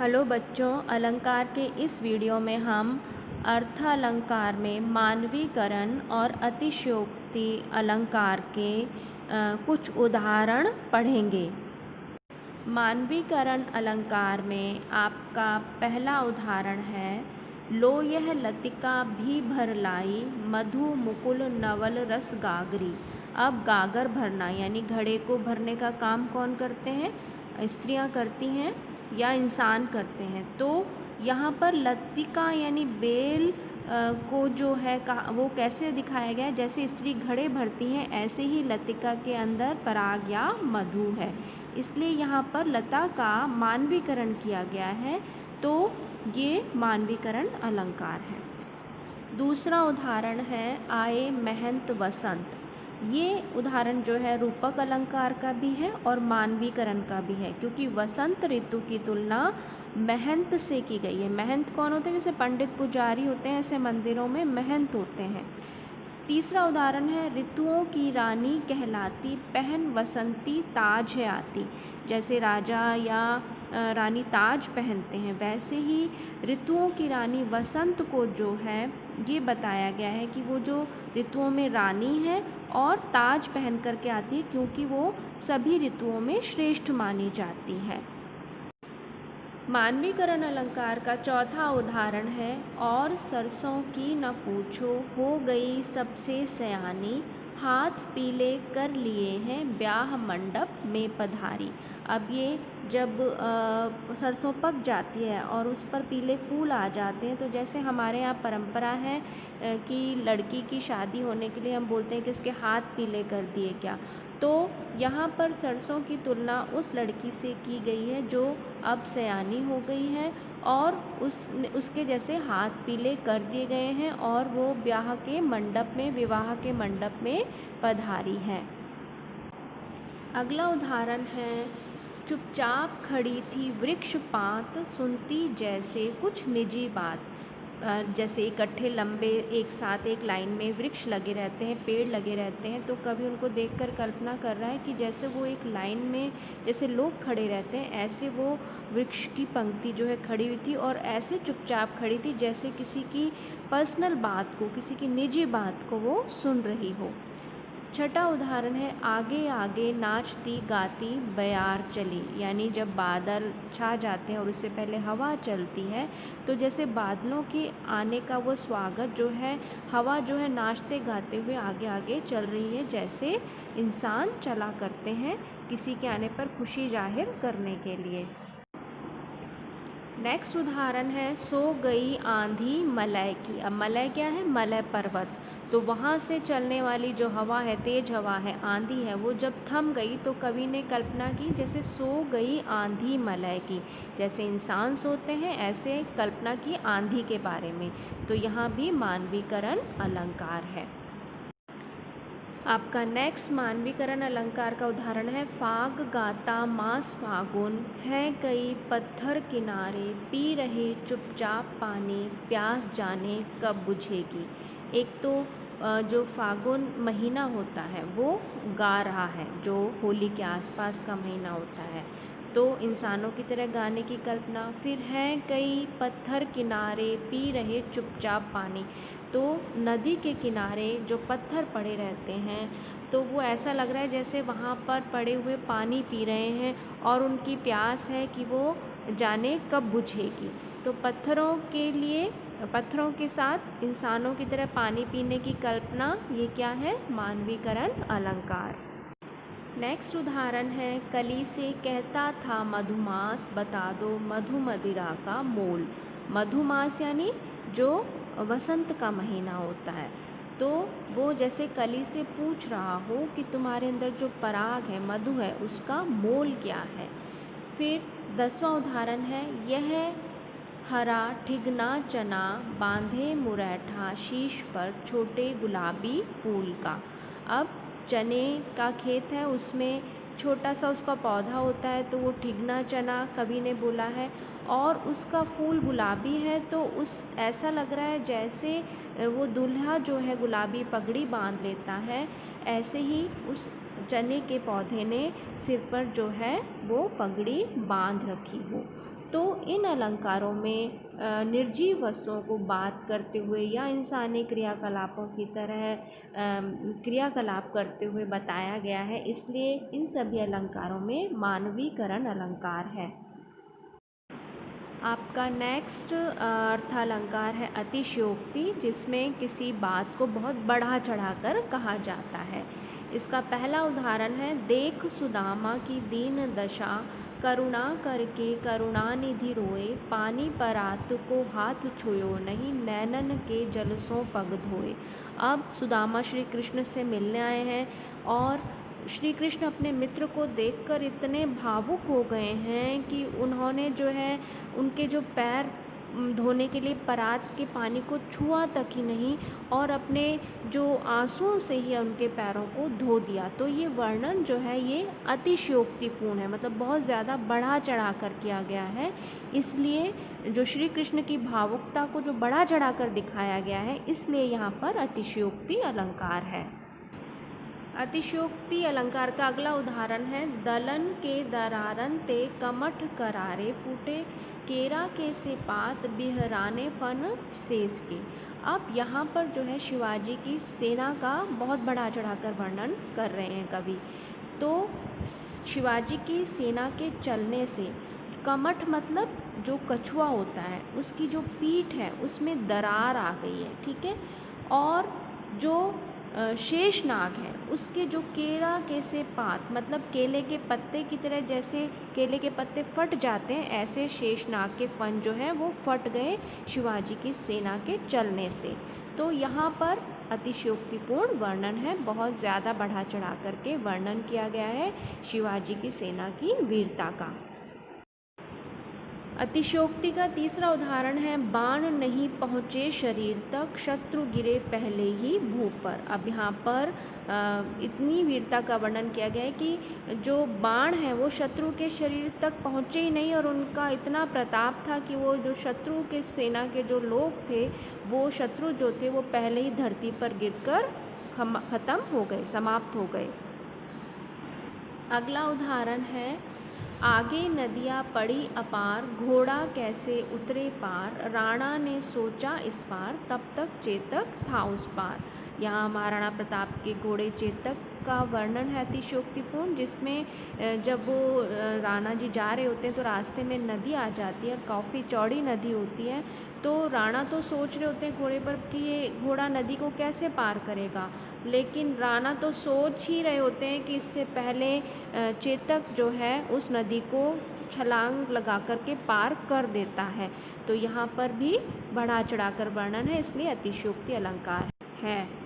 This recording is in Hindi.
हेलो बच्चों, अलंकार के इस वीडियो में हम अर्थालंकार में मानवीकरण और अतिशयोक्ति अलंकार के कुछ उदाहरण पढ़ेंगे। मानवीकरण अलंकार में आपका पहला उदाहरण है, लो यह लतिका भी भर लाई, मधु मुकुल नवल रस गागरी। अब गागर भरना यानी घड़े को भरने का काम कौन करते हैं? स्त्रियां करती हैं या इंसान करते हैं। तो यहाँ पर लतिका यानी बेल को जो है वो कैसे दिखाया गया है? जैसे स्त्री घड़े भरती हैं ऐसे ही लतिका के अंदर पराग या मधु है, इसलिए यहाँ पर लता का मानवीकरण किया गया है। तो ये मानवीकरण अलंकार है। दूसरा उदाहरण है, आए महंत वसंत। ये उदाहरण जो है रूपक अलंकार का भी है और मानवीकरण का भी है, क्योंकि वसंत ऋतु की तुलना महंत से की गई है। महंत कौन होते हैं? जैसे पंडित पुजारी होते हैं, ऐसे मंदिरों में महंत होते हैं। तीसरा उदाहरण है, ऋतुओं की रानी कहलाती, पहन वसंती ताज है आती। जैसे राजा या रानी ताज पहनते हैं, वैसे ही ऋतुओं की रानी वसंत को जो है ये बताया गया है कि वो जो ऋतुओं में रानी है और ताज पहन करके आती है, क्योंकि वो सभी ऋतुओं में श्रेष्ठ मानी जाती है। मानवीकरण अलंकार का चौथा उदाहरण है, और सरसों की न पूछो, हो गई सबसे सयानी, हाथ पीले कर लिए हैं, ब्याह मंडप में पधारी। अब ये जब सरसों पक जाती है और उस पर पीले फूल आ जाते हैं, तो जैसे हमारे यहाँ परंपरा है कि लड़की की शादी होने के लिए हम बोलते हैं कि इसके हाथ पीले कर दिए क्या। तो यहाँ पर सरसों की तुलना उस लड़की से की गई है जो अब सयानी हो गई है और उसके जैसे हाथ पीले कर दिए गए हैं और वो ब्याह के मंडप में, विवाह के मंडप में पधारी है। अगला उदाहरण है, चुपचाप खड़ी थी वृक्ष पात, सुनती जैसे कुछ निजी बात। जैसे इकट्ठे लंबे एक साथ एक लाइन में वृक्ष लगे रहते हैं, पेड़ लगे रहते हैं, तो कभी उनको देखकर कल्पना कर रहा है कि जैसे वो एक लाइन में जैसे लोग खड़े रहते हैं, ऐसे वो वृक्ष की पंक्ति जो है खड़ी हुई थी और ऐसे चुपचाप खड़ी थी जैसे किसी की पर्सनल बात को, किसी की निजी बात को वो सुन रही हो। छठा उदाहरण है, आगे आगे नाचती गाती बयार चली। यानी जब बादल छा जाते हैं और उससे पहले हवा चलती है, तो जैसे बादलों के आने का वो स्वागत जो है, हवा जो है नाचते गाते हुए आगे आगे चल रही है, जैसे इंसान चला करते हैं किसी के आने पर खुशी जाहिर करने के लिए। नेक्स्ट उदाहरण है, सो गई आंधी मलय की। अब मलय क्या है? मलय पर्वत। तो वहाँ से चलने वाली जो हवा है, तेज हवा है, आंधी है, वो जब थम गई तो कवि ने कल्पना की जैसे सो गई आंधी मलय की। जैसे इंसान सोते हैं ऐसे कल्पना की आंधी के बारे में। तो यहाँ भी मानवीकरण अलंकार है। आपका नेक्स्ट मानवीकरण अलंकार का उदाहरण है, फाग गाता मास फागुन, है कई पत्थर किनारे, पी रहे चुपचाप पानी, प्यास जाने कब बुझेगी। एक तो जो फागुन महीना होता है वो गा रहा है, जो होली के आसपास का महीना होता है, तो इंसानों की तरह गाने की कल्पना। फिर है कई पत्थर किनारे, पी रहे चुपचाप पानी। तो नदी के किनारे जो पत्थर पड़े रहते हैं, तो वो ऐसा लग रहा है जैसे वहाँ पर पड़े हुए पानी पी रहे हैं और उनकी प्यास है कि वो जाने कब बुझेगी। तो पत्थरों के साथ इंसानों की तरह पानी पीने की कल्पना, ये क्या है? मानवीकरण अलंकार। नेक्स्ट उदाहरण है, कली से कहता था मधुमास, बता दो मधु मदिरा का मोल। मधुमास यानी जो वसंत का महीना होता है, तो वो जैसे कली से पूछ रहा हो कि तुम्हारे अंदर जो पराग है, मधु है, उसका मोल क्या है। फिर 10वां उदाहरण है, यह हरा ठिगना चना, बांधे मुरैठा शीश पर, छोटे गुलाबी फूल का। अब चने का खेत है, उसमें छोटा सा उसका पौधा होता है, तो वो ठिगना चना कवि ने बोला है, और उसका फूल गुलाबी है, तो ऐसा लग रहा है जैसे वो दूल्हा जो है गुलाबी पगड़ी बांध लेता है, ऐसे ही उस चने के पौधे ने सिर पर जो है वो पगड़ी बांध रखी हो। तो इन अलंकारों में निर्जीव वस्तुओं को बात करते हुए या इंसानी क्रियाकलापों की तरह क्रियाकलाप करते हुए बताया गया है, इसलिए इन सभी अलंकारों में मानवीकरण अलंकार है। आपका नेक्स्ट अर्थालंकार है अतिशयोक्ति, जिसमें किसी बात को बहुत बढ़ा चढ़ाकर कहा जाता है। इसका पहला उदाहरण है, देख सुदामा की दीन दशा, करुणा करके करुणानिधि रोए, पानी परात को हाथ छुयो नहीं, नैनन के जलसों पग धोए। अब सुदामा श्री कृष्ण से मिलने आए हैं और श्री कृष्ण अपने मित्र को देखकर इतने भावुक हो गए हैं कि उन्होंने जो है उनके जो पैर धोने के लिए परात के पानी को छुआ तक ही नहीं और अपने जो आंसुओं से ही उनके पैरों को धो दिया। तो ये वर्णन जो है ये अतिशयोक्तिपूर्ण है, मतलब बहुत ज़्यादा बढ़ा चढ़ा कर किया गया है। इसलिए जो श्री कृष्ण की भावुकता को जो बढ़ा चढ़ा कर दिखाया गया है, इसलिए यहाँ पर अतिशयोक्ति अलंकार है। अतिशयोक्ति अलंकार का अगला उदाहरण है, दलन के दरारन ते कमठ करारे, फूटे केरा के से पात बिहराने फन शेष के। अब यहाँ पर जो है शिवाजी की सेना का बहुत बढ़ा चढ़ाकर वर्णन कर रहे हैं कवि। तो शिवाजी की सेना के चलने से, कमठ मतलब जो कछुआ होता है उसकी जो पीठ है उसमें दरार आ गई है, ठीक है। और जो शेषनाग है उसके जो केरा के से पात मतलब केले के पत्ते की तरह, जैसे केले के पत्ते फट जाते हैं ऐसे शेषनाग के फन जो है वो फट गए शिवाजी की सेना के चलने से। तो यहाँ पर अतिशयोक्तिपूर्ण वर्णन है, बहुत ज़्यादा बढ़ा चढ़ा करके वर्णन किया गया है शिवाजी की सेना की वीरता का। अतिशयोक्ति का तीसरा उदाहरण है, बाण नहीं पहुँचे शरीर तक, शत्रु गिरे पहले ही भू पर। अब यहाँ पर इतनी वीरता का वर्णन किया गया है कि जो बाण है वो शत्रु के शरीर तक पहुँचे ही नहीं और उनका इतना प्रताप था कि वो जो शत्रु के सेना के जो लोग थे, वो शत्रु जो थे वो पहले ही धरती पर गिरकर ख़त्म हो गए, समाप्त हो गए। अगला उदाहरण है, आगे नदियाँ पड़ी अपार, घोड़ा कैसे उतरे पार, राणा ने सोचा इस पार, तब तक चेतक था उस पार। यहाँ महाराणा प्रताप के घोड़े चेतक का वर्णन है अतिशयोक्तिपूर्ण, जिसमें जब वो राणा जी जा रहे होते हैं तो रास्ते में नदी आ जाती है और काफ़ी चौड़ी नदी होती है। तो राणा तो सोच रहे होते हैं घोड़े पर कि ये घोड़ा नदी को कैसे पार करेगा, लेकिन राणा तो सोच ही रहे होते हैं कि इससे पहले चेतक जो है उस नदी को छलांग लगा करके पार कर देता है। तो यहाँ पर भी बढ़ा चढ़ाकर वर्णन है, इसलिए अतिशयोक्ति अलंकार है।